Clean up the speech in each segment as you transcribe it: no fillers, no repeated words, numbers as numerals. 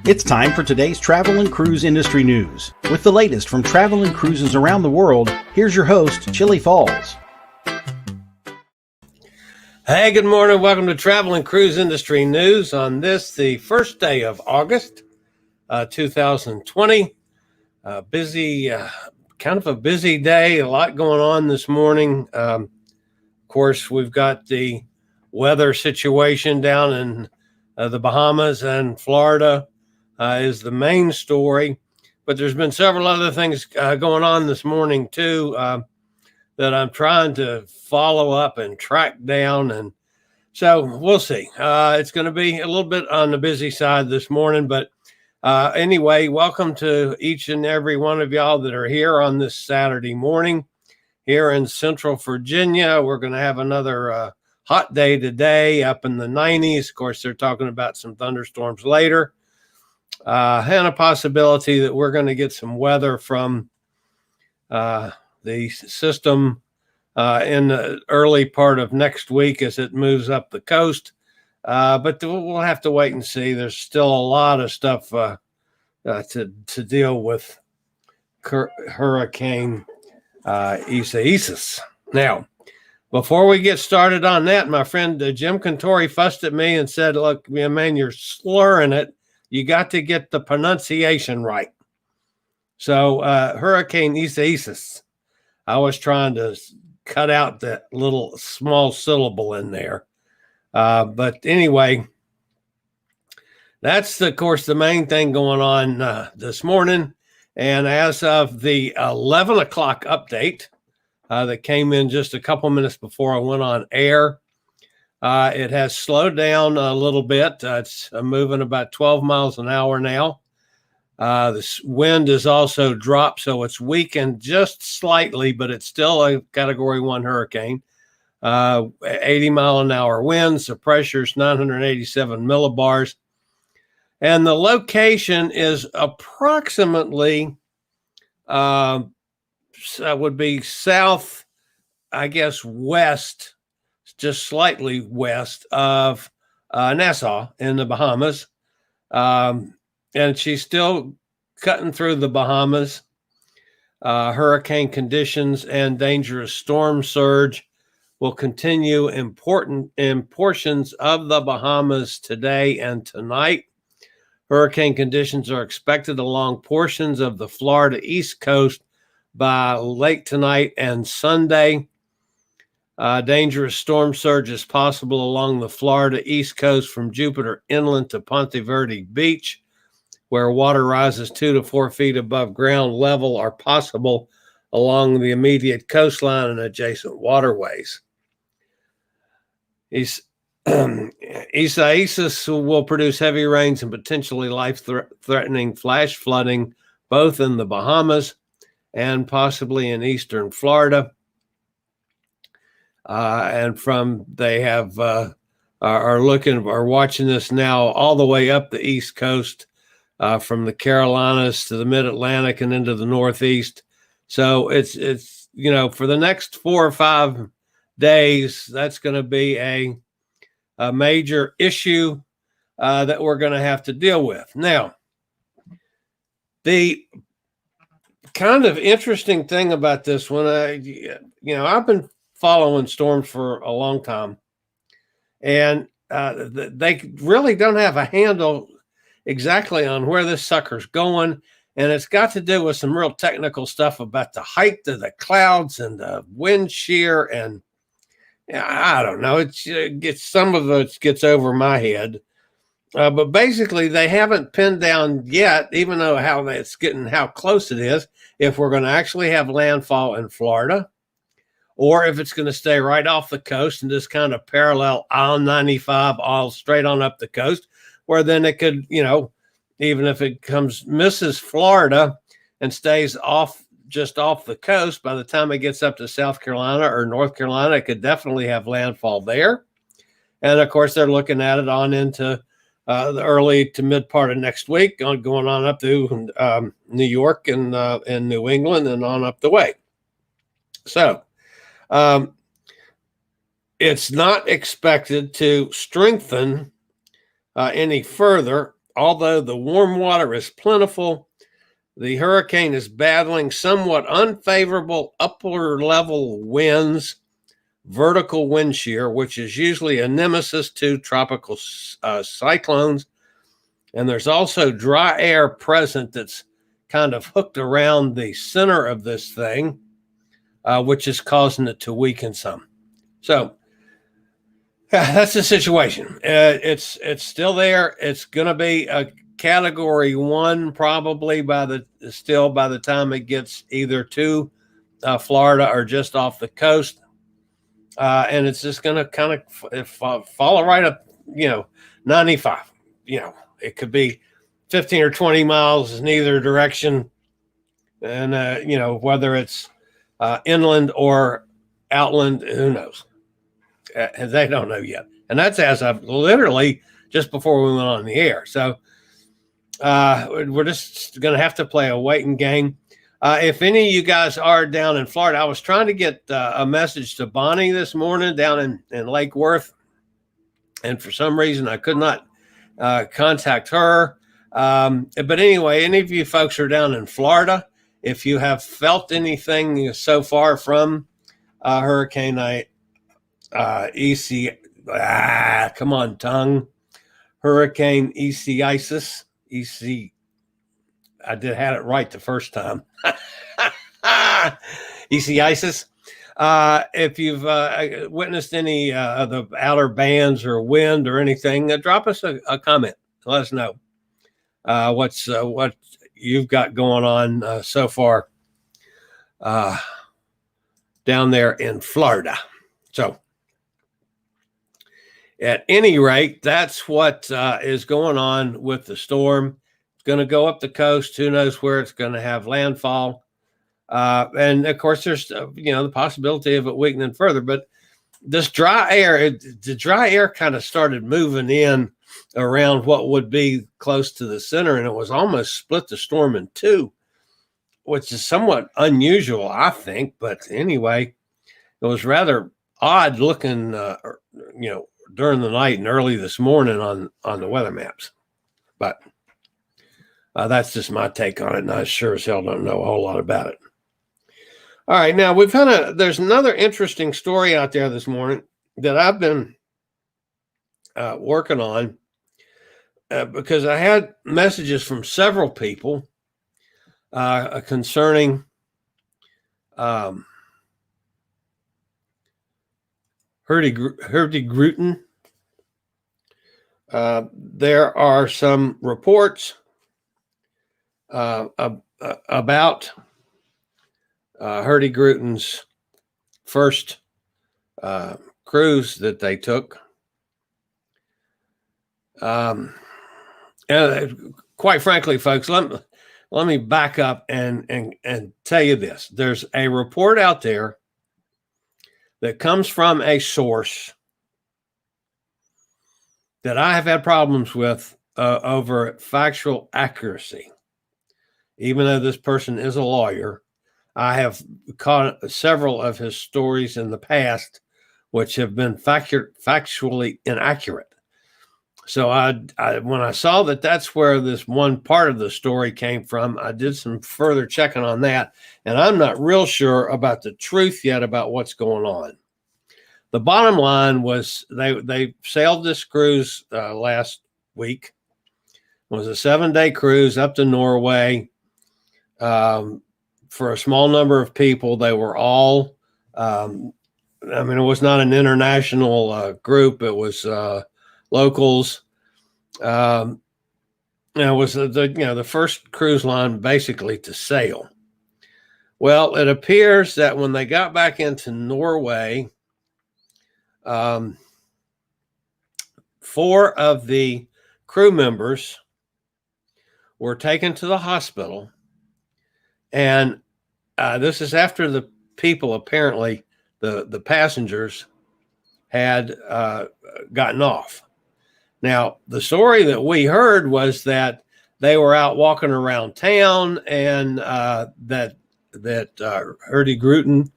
It's time for today's travel and cruise industry news. With the latest from travel and cruises around the world, here's your host, Chillie Falls. Hey, good morning. Welcome to Travel and Cruise Industry News on this, the first day of August, 2020. Kind of a busy day, a lot going on this morning. Of course, we've got the weather situation down in the Bahamas and Florida is the main story. But there's been several other things going on this morning, too, that I'm trying to follow up and track down. And so we'll see. It's going to be a little bit on the busy side this morning. But anyway, welcome to each and every one of y'all that are here on this Saturday morning here in Central Virginia. We're going to have another hot day today up in the 90s. Of course, they're talking about some thunderstorms later. And a possibility that we're going to get some weather from the system in the early part of next week as it moves up the coast. But we'll have to wait and see. There's still a lot of stuff to deal with Hurricane Isaias. Now, before we get started on that, my friend Jim Cantori fussed at me and said, look, man, you're slurring it. You got to get the pronunciation right. So Hurricane Isaias, I was trying to cut out that little small syllable in there. But anyway, that's, of course, the main thing going on this morning. And as of the 11 o'clock update that came in just a couple minutes before I went on air, it has slowed down a little bit. It's moving about 12 miles an hour now. The wind has also dropped, so it's weakened just slightly, but it's still a Category 1 hurricane. 80 mile an hour winds. The pressure is 987 millibars. And the location is approximately, would be south, I guess, west, just slightly west of Nassau in the Bahamas. And she's still cutting through the Bahamas. Hurricane conditions and dangerous storm surge will continue in portions of the Bahamas today and tonight. Hurricane conditions are expected along portions of the Florida East Coast by late tonight and Sunday. Dangerous storm surge is possible along the Florida East Coast from Jupiter Inland to Ponte Verde Beach, where water rises 2 to 4 feet above ground level are possible along the immediate coastline and adjacent waterways. Isaias will produce heavy rains and potentially life-threatening flash flooding, both in the Bahamas and possibly in eastern Florida. And they are watching this now all the way up the East Coast, from the Carolinas to the Mid-Atlantic and into the Northeast. So it's for the next 4 or 5 days, that's going to be a major issue that we're going to have to deal with. Now, the kind of interesting thing about this one, I've been following storms for a long time, and they really don't have a handle exactly on where this sucker's going. And it's got to do with some real technical stuff about the height of the clouds and the wind shear. And I don't know, some of it gets over my head. But basically, they haven't pinned down yet, even though how close it is, if we're going to actually have landfall in Florida, or if it's going to stay right off the coast and just kind of parallel I-95 all straight on up the coast, where then it could, even if it misses Florida and stays just off the coast, by the time it gets up to South Carolina or North Carolina, it could definitely have landfall there. And of course, they're looking at it on into the early to mid part of next week, going on up to New York and New England and on up the way. So it's not expected to strengthen any further although the warm water is plentiful, the hurricane is battling somewhat unfavorable upper level winds, vertical wind shear, which is usually a nemesis to tropical cyclones. And there's also dry air present that's kind of hooked around the center of this thing, which is causing it to weaken some. So that's the situation. It's still there. It's going to be a Category 1 probably by the time it gets either to Florida or just off the coast. And it's just going to kind of follow right up, 95. It could be 15 or 20 miles in either direction. And, whether it's inland or outland, who knows? They don't know yet. And that's as of literally just before we went on the air. So we're just going to have to play a waiting game. If any of you guys are down in Florida, I was trying to get a message to Bonnie this morning down in Lake Worth. And for some reason, I could not contact her. But anyway, any of you folks are down in Florida, if you have felt anything so far from Hurricane EC, come on, tongue. Hurricane Isaias. I had it right the first time. Isaias. If you've witnessed any of the outer bands or wind or anything, drop us a comment. Let us know what you've got going on so far down there in Florida. So, at any rate, that's what is going on with the storm. It's going to go up the coast. Who knows where it's going to have landfall? And of course, there's the possibility of it weakening further. But this dry air, the dry air kind of started moving in around what would be close to the center, and it was almost split the storm in two, which is somewhat unusual, I think. But anyway, it was rather odd looking, during the night and early this morning on the weather maps. But that's just my take on it, and I sure as hell don't know a whole lot about it. All right, now there's another interesting story out there this morning that I've been working on because I had messages from several people concerning Hurtigruten. There are some reports about Hurtigruten's first cruise that they took. And quite frankly, folks, let me back up and tell you this. There's a report out there that comes from a source that I have had problems with over factual accuracy. Even though this person is a lawyer, I have caught several of his stories in the past which have been factually inaccurate. So when I saw that that's where this one part of the story came from, I did some further checking on that, and I'm not real sure about the truth yet about what's going on. The bottom line was they sailed this cruise last week. It was a 7-day cruise up to Norway for a small number of people. They were all, it was not an international group. It was locals. It was the first cruise line basically to sail. Well, it appears that when they got back into Norway, 4 of the crew members were taken to the hospital, and this is after the people, apparently the passengers, had gotten off. Now, the story that we heard was that they were out walking around town, and that Hurtigruten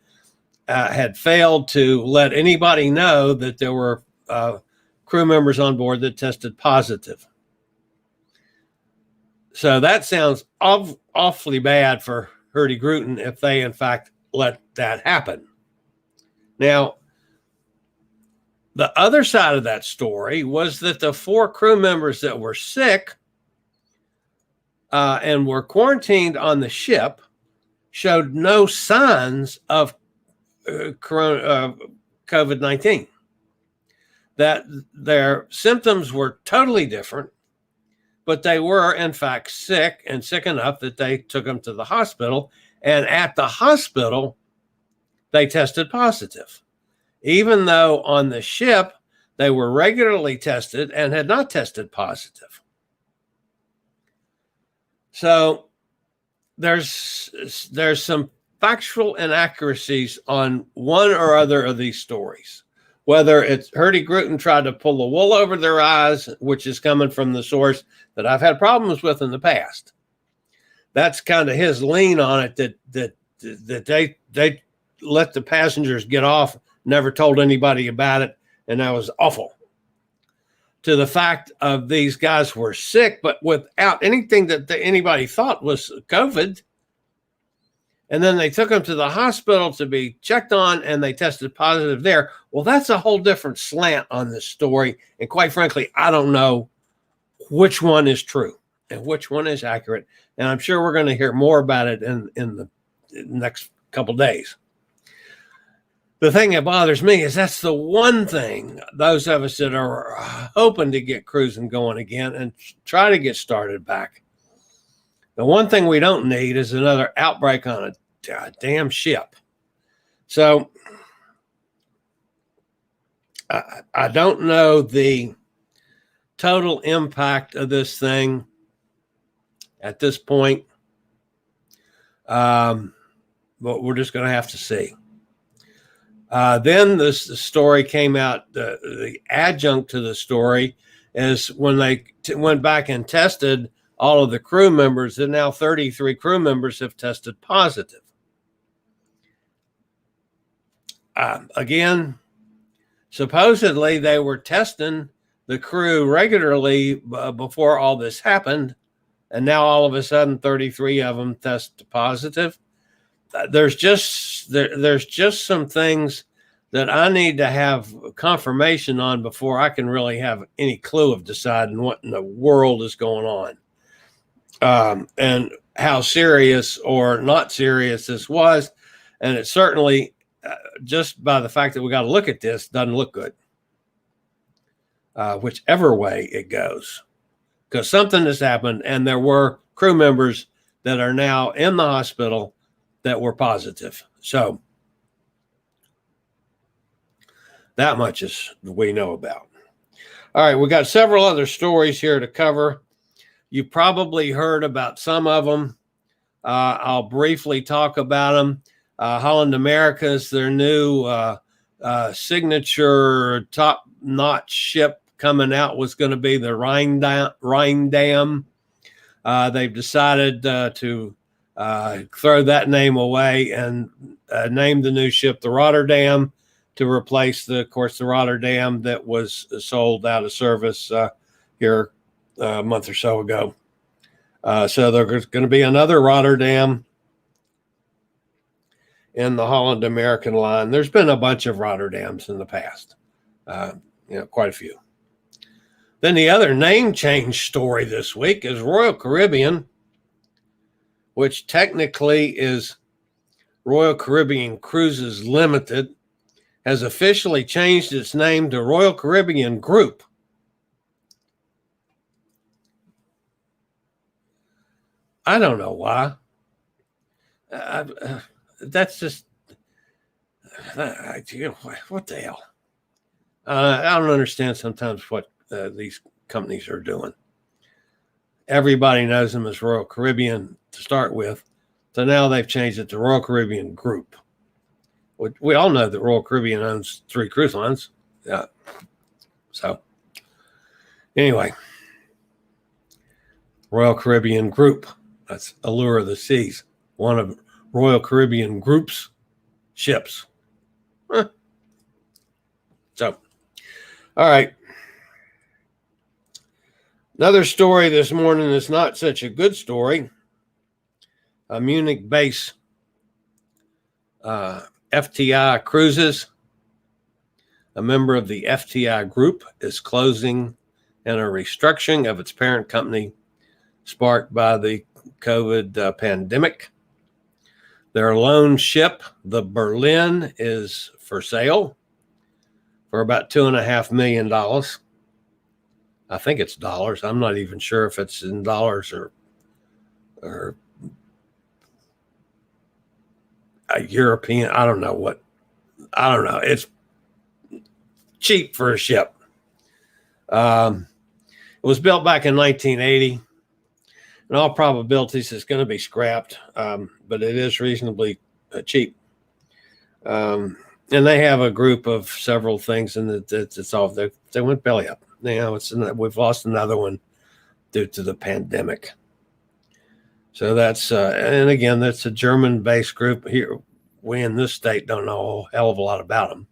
had failed to let anybody know that there were crew members on board that tested positive. So that sounds awfully bad for Hurtigruten if they, in fact, let that happen. Now, the other side of that story was that the 4 crew members that were sick and were quarantined on the ship showed no signs of COVID-19. That their symptoms were totally different, but they were, in fact, sick and sick enough that they took them to the hospital. And at the hospital, they tested positive, even though on the ship, they were regularly tested and had not tested positive. So there's some factual inaccuracies on one or other of these stories. Whether it's Hurtigruten tried to pull the wool over their eyes, which is coming from the source that I've had problems with in the past. That's kind of his lean on it, that they let the passengers get off, never told anybody about it, and that was awful. To the fact of these guys were sick, but without anything that anybody thought was COVID. And then they took them to the hospital to be checked on, and they tested positive there. Well, that's a whole different slant on this story. And quite frankly, I don't know which one is true and which one is accurate. And I'm sure we're going to hear more about it in the next couple of days. The thing that bothers me is that's the one thing those of us that are hoping to get cruising going again and try to get started back. The one thing we don't need is another outbreak on a damn ship. So I don't know the total impact of this thing at this point, but we're just going to have to see. Then this story came out, the adjunct to the story is when they went back and tested all of the crew members, and now 33 crew members have tested positive. Again, supposedly they were testing the crew regularly before all this happened, and now all of a sudden 33 of them test positive. There's just some things that I need to have confirmation on before I can really have any clue of deciding what in the world is going on. And how serious or not serious this was. And it certainly, just by the fact that we got to look at this, doesn't look good. Whichever way it goes. Because something has happened, and there were crew members that are now in the hospital that were positive. So that much is we know about. All right, we got several other stories here to cover. You probably heard about some of them. I'll briefly talk about them. Holland America is their new signature top-notch ship coming out, was going to be the Ryndam. They've decided to throw that name away and name the new ship the Rotterdam to replace the Rotterdam that was sold out of service here a month or so ago. So there's going to be another Rotterdam in the Holland American line. There's been a bunch of Rotterdams in the past, quite a few. Then the other name change story this week is Royal Caribbean, which technically is Royal Caribbean Cruises Limited, has officially changed its name to Royal Caribbean Group. I don't know why. That's just, what the hell? I don't understand sometimes what these companies are doing. Everybody knows them as Royal Caribbean to start with. So now they've changed it to Royal Caribbean Group. We all know that Royal Caribbean owns 3 cruise lines. Yeah. So anyway, Royal Caribbean Group. That's Allure of the Seas, one of Royal Caribbean Group's ships. So, all right. Another story this morning is not such a good story. A Munich base, FTI Cruises, a member of the FTI group, is closing and a restructuring of its parent company sparked by the COVID pandemic. Their lone ship, the Berlin, is for sale for about $2.5 million. I think it's dollars. I'm not even sure if it's in dollars or a European. I don't know. It's cheap for a ship. It was built back in 1980. In all probabilities, it's going to be scrapped, but it is reasonably cheap. And they have a group of several things, and it's all they went belly up. We've lost another one due to the pandemic. So that's and again, that's a German-based group. Here, we in this state don't know a whole hell of a lot about them.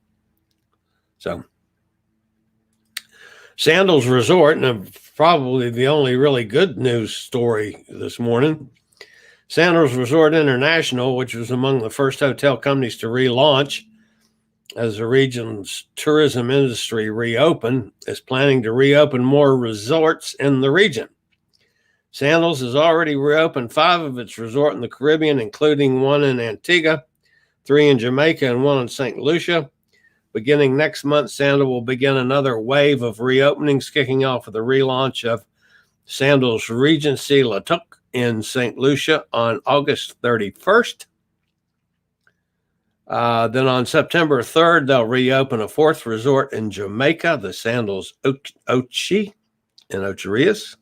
So, Sandals Resort, and probably the only really good news story this morning. Sandals Resort International, which was among the first hotel companies to relaunch as the region's tourism industry reopened, is planning to reopen more resorts in the region. Sandals has already reopened 5 of its resorts in the Caribbean, including one in Antigua, 3 in Jamaica, and 1 in St. Lucia. Beginning next month, Sandals will begin another wave of reopenings, kicking off with the relaunch of Sandals Regency La Tuque in St. Lucia on August 31st. Then on September 3rd, they'll reopen a 4th resort in Jamaica, the Sandals Ochi in Ocherias,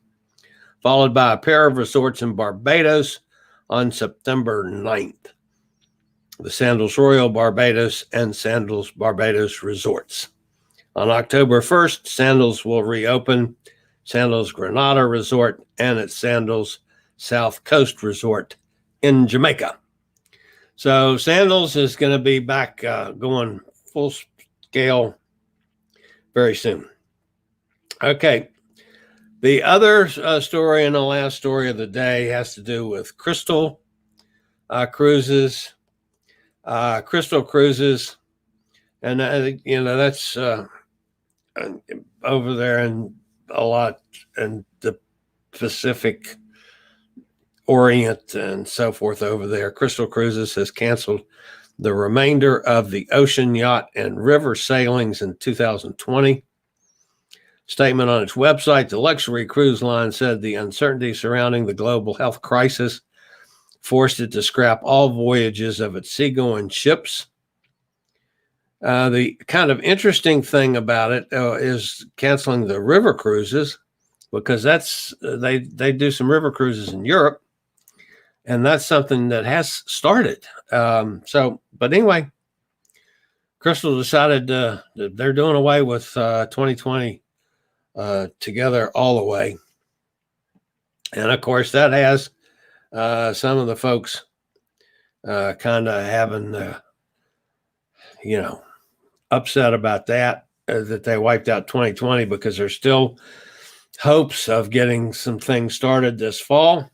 followed by a pair of resorts in Barbados on September 9th. The Sandals Royal Barbados and Sandals Barbados Resorts. On October 1st, Sandals will reopen Sandals Grenada Resort and its Sandals South Coast Resort in Jamaica. So Sandals is going to be back going full scale very soon. Okay. The other story and the last story of the day has to do with Crystal Cruises. Crystal Cruises, and that's over there in a lot in the Pacific Orient and so forth over there. Crystal Cruises has canceled the remainder of the ocean yacht and river sailings in 2020. Statement on its website, the luxury cruise line said the uncertainty surrounding the global health crisis forced it to scrap all voyages of its seagoing ships. The kind of interesting thing about it is canceling the river cruises, because they do some river cruises in Europe, and that's something that has started. But anyway, Crystal decided they're doing away with 2020 together all the way, and of course that has some of the folks kind of having, upset about that they wiped out 2020, because there's still hopes of getting some things started this fall,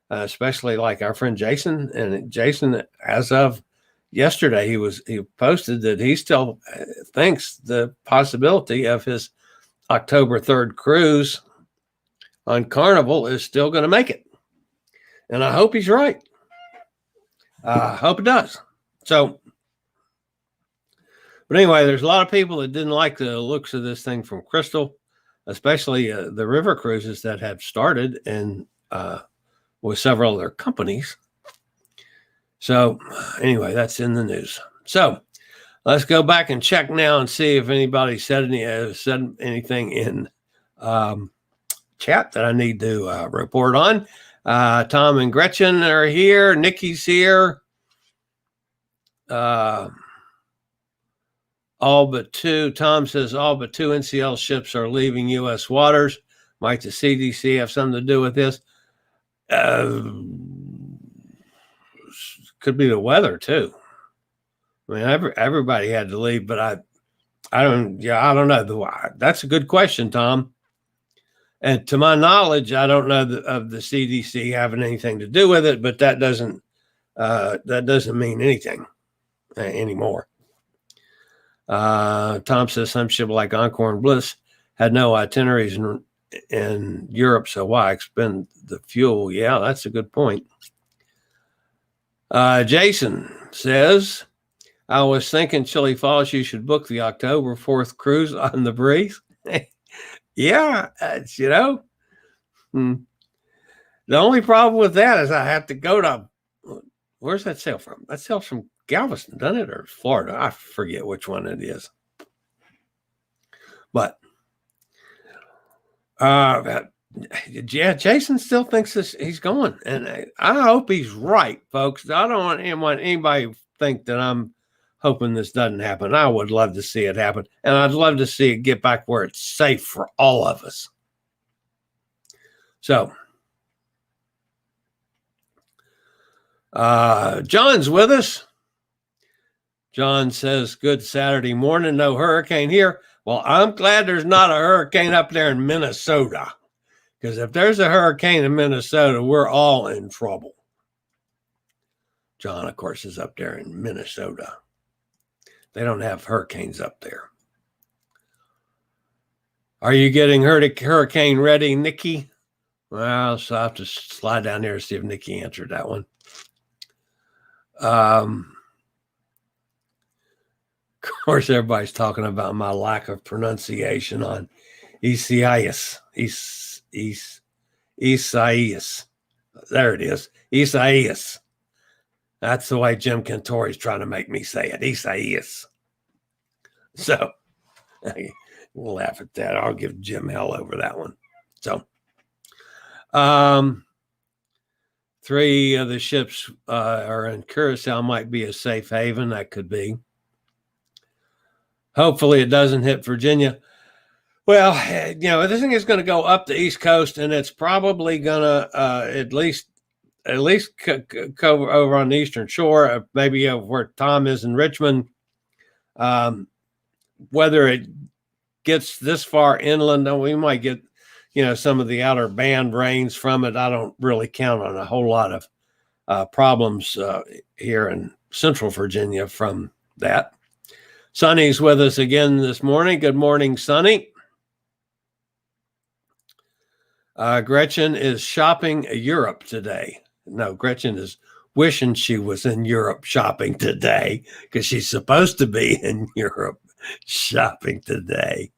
especially like our friend Jason. And Jason, as of yesterday, he posted that he still thinks the possibility of his October 3rd cruise on Carnival is still going to make it. And I hope he's right. I hope it does. So, but anyway, there's a lot of people that didn't like the looks of this thing from Crystal, especially the river cruises that have started and with several other companies. So anyway, that's in the news. So let's go back and check now and see if anybody said anything in chat that I need to report on. Tom and Gretchen are here. Nikki's here. All but 2. Tom says all but 2 NCL ships are leaving U.S. waters. Might the CDC have something to do with this? Could be the weather too. I mean, everybody had to leave, but I don't know. That's a good question, Tom. And to my knowledge, I don't know of the CDC having anything to do with it, but that doesn't mean anything anymore. Tom says some ship like Encore and Bliss had no itineraries in Europe, so why expend the fuel? Yeah, that's a good point. Jason says, I was thinking, Chillie Falls, you should book the October 4th cruise on the Breeze. Yeah, the only problem with that is I have to go to, where's that sail from? That sails from Galveston, doesn't it? Or Florida? I forget which one it is. But, yeah, Jason still thinks he's going. And I hope he's right, folks. I don't want anybody to think that I'm hoping this doesn't happen. I would love to see it happen. And I'd love to see it get back where it's safe for all of us. So, John's with us. John says, good Saturday morning. No hurricane here. Well, I'm glad there's not a hurricane up there in Minnesota. Because if there's a hurricane in Minnesota, we're all in trouble. John, of course, is up there in Minnesota. They don't have hurricanes up there. Are you getting hurricane ready, Nikki? Well, so I'll have to slide down there and see if Nikki answered that one. Of course, everybody's talking about my lack of pronunciation on Isaias. Isaias. There it is. Isaias. That's the way Jim Cantori's trying to make me say it. Isaias. So we'll laugh at that. I'll give Jim hell over that one. So 3 of the ships are in Curacao, might be a safe haven. That could be. Hopefully it doesn't hit Virginia. Well, this thing is going to go up the East Coast, and it's probably going to at least cover over on the Eastern Shore, maybe over where Tom is in Richmond. Whether it gets this far inland, we might get, some of the outer band rains from it. I don't really count on a whole lot of problems here in Central Virginia from that. Sonny's with us again this morning. Good morning, Sonny. Gretchen is shopping Europe today. No, Gretchen is wishing she was in Europe shopping today because she's supposed to be in Europe shopping today.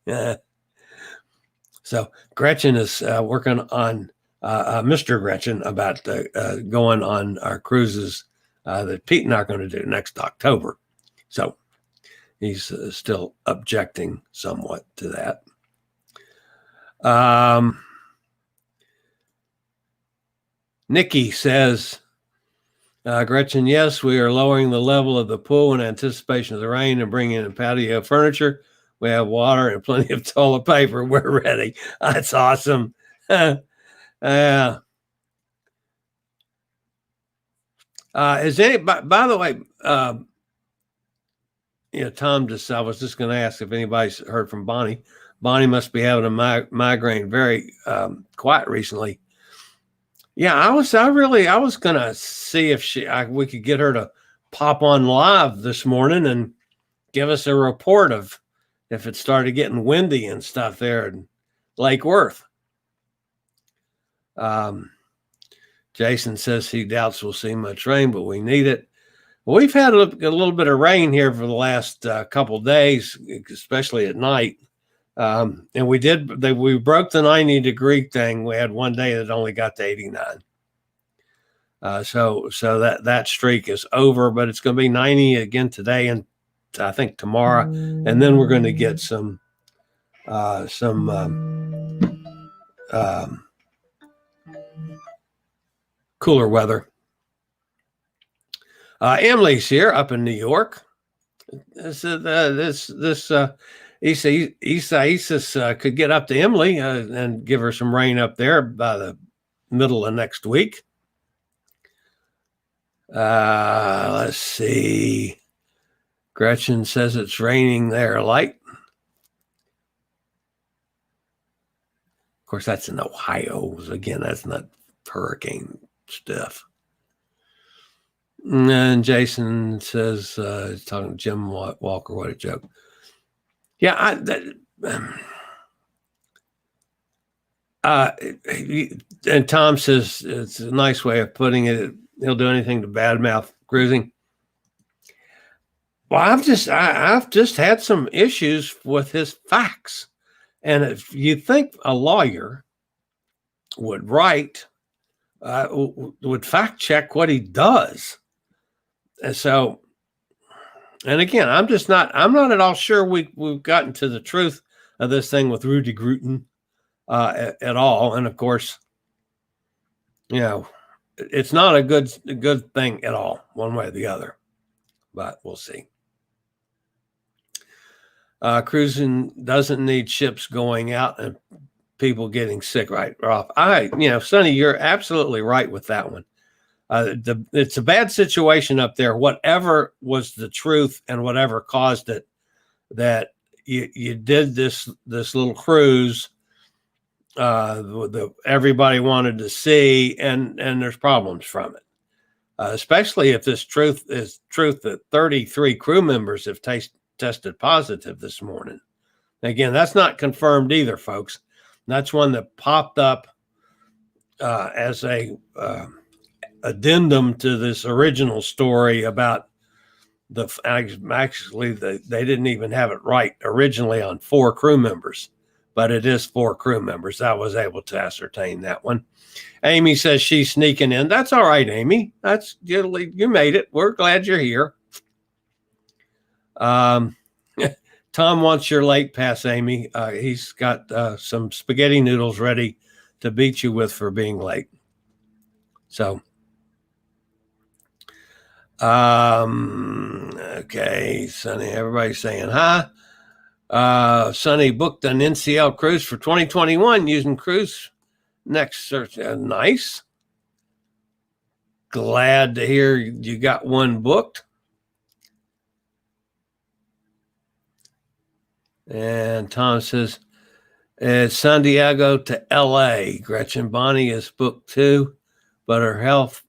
So Gretchen is working on Mr. Gretchen about going on our cruises that Pete and I are going to do next October. So he's still objecting somewhat to that. Nikki says, Gretchen, yes, we are lowering the level of the pool in anticipation of the rain and bringing in patio furniture. We have water and plenty of toilet paper. We're ready. That's awesome. Is any, by the way, Tom I was just going to ask if anybody's heard from Bonnie. Bonnie must be having a migraine very quiet recently. Yeah, I was going to see if we could get her to pop on live this morning and give us a report of if it started getting windy and stuff there in Lake Worth. Jason says he doubts we'll see much rain, but we need it. Well, we've had a little bit of rain here for the last couple of days, especially at night. And we broke the 90-degree thing. We had one day that only got to 89. So that streak is over, but it's going to be 90 again today and I think tomorrow. And then we're going to get some cooler weather. Emily's here up in New York. Isaias could get up to Emily and give her some rain up there by the middle of next week. Let's see. Gretchen says it's raining there light. Of course, that's in Ohio. Again, that's not hurricane stuff. And Jason says, talking to Jim Walker, what a joke. Yeah, and Tom says it's a nice way of putting it. He'll do anything to badmouth cruising. Well, I've just had some issues with his facts, and if you think a lawyer would write, would fact check what he does, and so, and again, I'm not at all sure we've gotten to the truth of this thing with Hurtigruten at all, and of course, it's not a good thing at all, one way or the other, but we'll see. Cruising doesn't need ships going out and people getting sick right off. Sonny, you're absolutely right with that one. It's a bad situation up there. Whatever was the truth and whatever caused it, that you did this little cruise. Everybody wanted to see, and there's problems from it. Especially if this truth is truth that 33 crew members have tested positive this morning. Again, that's not confirmed either, folks. That's one that popped up as a addendum to this original story about they didn't even have it right originally on 4 crew members, but it is 4 crew members. I was able to ascertain that one. Amy says she's sneaking in. That's all right, Amy. You made it. We're glad you're here. Tom wants your late pass, Amy. He's got some spaghetti noodles ready to beat you with for being late. So, okay, Sonny, everybody's saying hi. Sonny booked an NCL cruise for 2021 using Cruise Next Search. Nice. Glad to hear you got one booked. And Tom says, it's San Diego to LA. Gretchen Bonnie is booked too, but her health,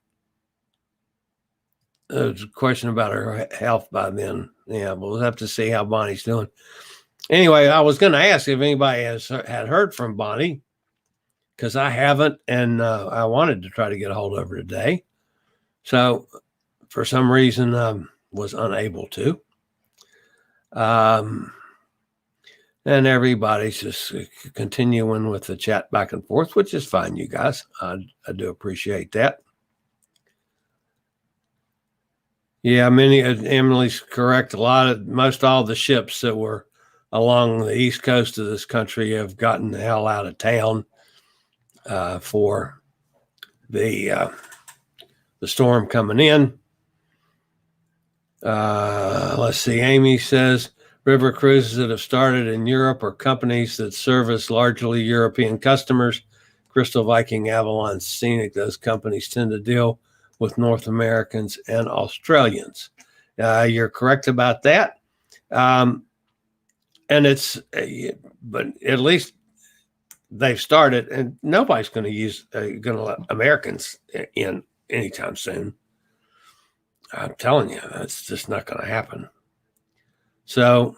there's a question about her health by then. Yeah, we'll have to see how Bonnie's doing. Anyway, I was going to ask if anybody had heard from Bonnie, because I haven't, and I wanted to try to get a hold of her today. So for some reason, was unable to. And everybody's just continuing with the chat back and forth, which is fine, you guys. I do appreciate that. Yeah, Emily's correct. Most all the ships that were along the east coast of this country have gotten the hell out of town for the storm coming in. Let's see. Amy says, river cruises that have started in Europe are companies that service largely European customers. Crystal Viking, Avalon, Scenic, those companies tend to deal with North Americans and Australians. You're correct about that. And but at least they've started, and nobody's going to let Americans in anytime soon. I'm telling you, that's just not going to happen. So,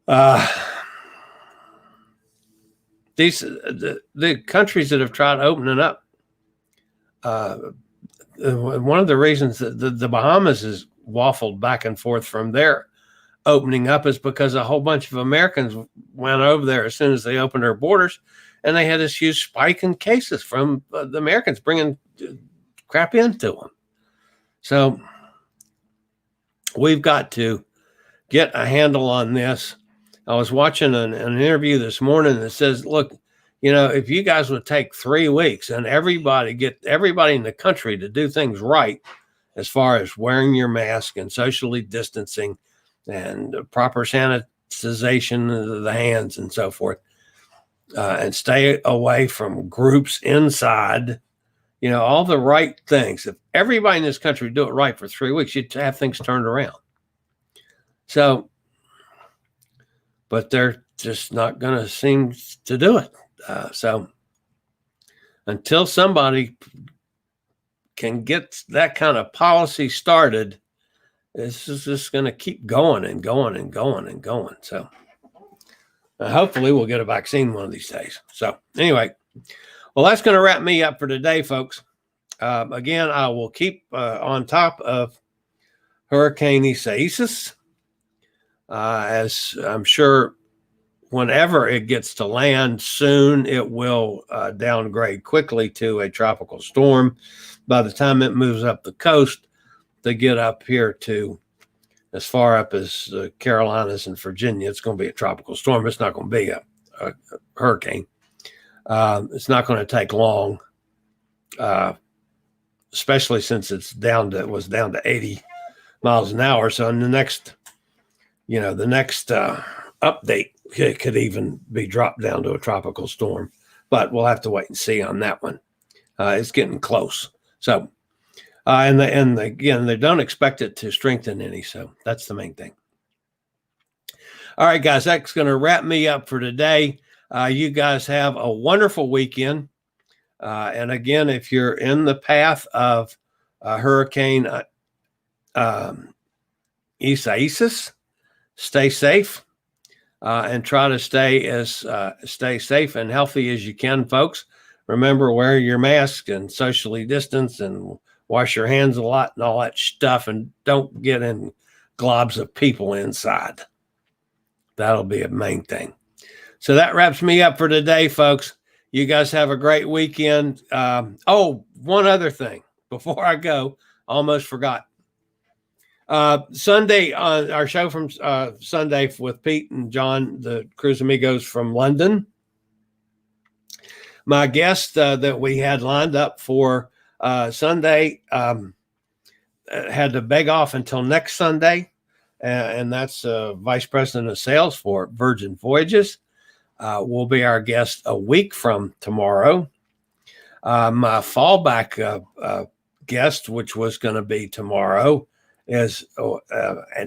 the countries that have tried opening up, one of the reasons that the Bahamas has waffled back and forth from their opening up is because a whole bunch of Americans went over there as soon as they opened their borders, and they had this huge spike in cases from the Americans bringing crap into them. So we've got to get a handle on this. I was watching an interview this morning that says, look, if you guys would take 3 weeks and get everybody in the country to do things right, as far as wearing your mask and socially distancing and proper sanitization of the hands and so forth, and stay away from groups inside, all the right things. If everybody in this country do it right for 3 weeks, you'd have things turned around. So, but they're just not going to seem to do it. So until somebody can get that kind of policy started, this is just going to keep going and going and going and going. So hopefully we'll get a vaccine one of these days. So anyway, well, that's going to wrap me up for today, folks. Again, I will keep on top of Hurricane Isaias, as I'm sure whenever it gets to land soon, it will downgrade quickly to a tropical storm. By the time it moves up the coast, to get up here to as far up as the Carolinas and Virginia, it's going to be a tropical storm. It's not going to be a hurricane. It's not going to take long, especially since it was down to 80 miles an hour. So in the next update, it could even be dropped down to a tropical storm. But we'll have to wait and see on that one. It's getting close. So, and again, they don't expect it to strengthen any. So that's the main thing. All right, guys, that's going to wrap me up for today. You guys have a wonderful weekend. And again, if you're in the path of Hurricane Isaias, stay safe and try to stay safe and healthy as you can, folks. Remember, wear your mask and socially distance and wash your hands a lot and all that stuff, and don't get in globs of people inside. That'll be a main thing. So that wraps me up for today, folks. You guys have a great weekend. One other thing before I go, almost forgot. Sunday, our show from Sunday with Pete and John, the Cruise Amigos from London. My guest that we had lined up for Sunday had to beg off until next Sunday, and that's Vice President of Sales for Virgin Voyages. Will be our guest a week from tomorrow. My fallback guest, which was going to be tomorrow, is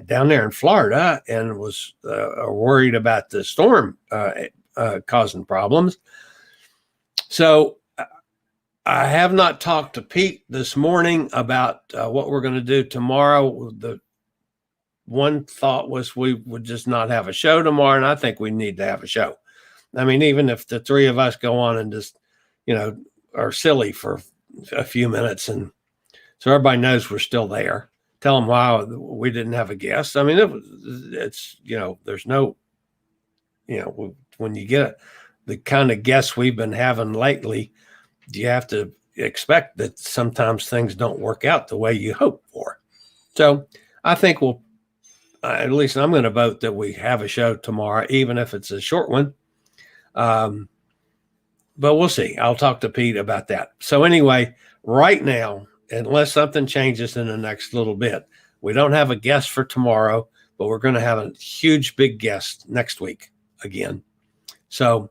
down there in Florida and was worried about the storm causing problems. So I have not talked to Pete this morning about what we're going to do tomorrow. The one thought was we would just not have a show tomorrow, and I think we need to have a show. I mean, even if the three of us go on and just, are silly for a few minutes, and so everybody knows we're still there. Tell them why we didn't have a guest. I mean, it's there's no, when you get the kind of guests we've been having lately, you have to expect that sometimes things don't work out the way you hope for. So I think we'll, at least I'm going to vote that we have a show tomorrow, even if it's a short one. But we'll see. I'll talk to Pete about that. So anyway, right now, unless something changes in the next little bit, we don't have a guest for tomorrow, but we're going to have a huge, big guest next week again. So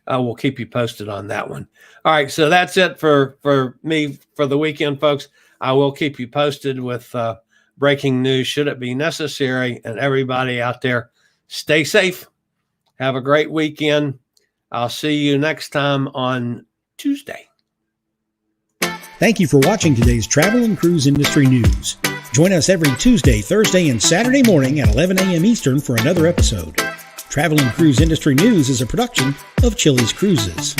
we'll keep you posted on that one. All right. So that's it for me for the weekend, folks. I will keep you posted with breaking news should it be necessary. And everybody out there, stay safe. Have a great weekend. I'll see you next time on Tuesday. Thank you for watching today's Travel and Cruise Industry News. Join us every Tuesday, Thursday, and Saturday morning at 11 a.m. Eastern for another episode. Travel and Cruise Industry News is a production of Chillie's Cruises.